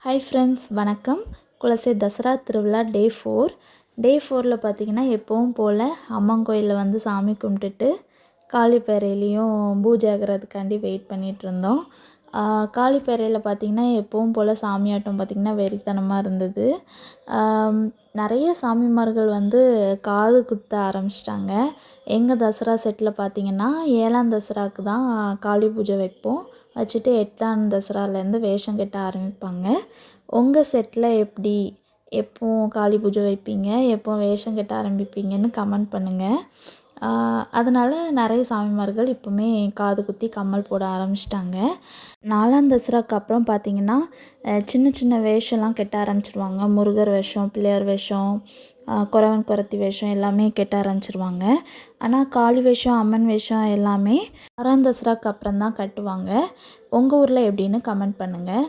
Hi friends, வணக்கம். குலசை தசரா திருவிழா டே 4. டே 4ல் பார்த்திங்கன்னா எப்பவும் போல் அம்மன் கோயிலில் வந்து சாமி கும்பிட்டுட்டு காளிப்பேரையிலையும் பூஜை ஆகிறதுக்காண்டி வெயிட் பண்ணிகிட்ருந்தோம். காளிப்பேரையில் பார்த்திங்கன்னா எப்பவும் போல் சாமியாட்டம் பார்த்திங்கன்னா வெறித்தனமாக இருந்தது. நிறைய சாமிமார்கள் வந்து காது குத்த ஆரம்பிச்சிட்டாங்க. எங்கள் தசரா செட்டில் பார்த்திங்கன்னா 7ஆம் தசராவுக்கு தான் காளி பூஜை வைப்போம். வச்சுட்டு 8ஆம் தசராலேருந்து வேஷம் கட்ட ஆரம்பிப்பாங்க. உங்கள் செட்டில் எப்படி, எப்போ காளி பூஜை வைப்பீங்க, எப்போ வேஷம் கட்ட ஆரம்பிப்பீங்கன்னு கமெண்ட் பண்ணுங்கள். அதனால் நிறைய சாமிமார்கள் இப்போவுமே காது குத்தி கம்மல் போட ஆரம்பிச்சிட்டாங்க. 4ஆம் தசராக்கு அப்புறம் பார்த்திங்கன்னா சின்ன சின்ன வேஷம்லாம் கட்ட ஆரம்பிச்சிடுவாங்க. முருகர் வேஷம், பிள்ளையார் வேஷம், குறவன் குறத்தி வேஷம் எல்லாமே கட்ட ஆரம்பிச்சிருவாங்க. ஆனால் காளி வேஷம், அம்மன் வேஷம் எல்லாமே 6ஆம் தசராக்கு அப்புறம் தான் கட்டுவாங்க. உங்கள் ஊரில் எப்படின்னு கமெண்ட் பண்ணுங்கள்.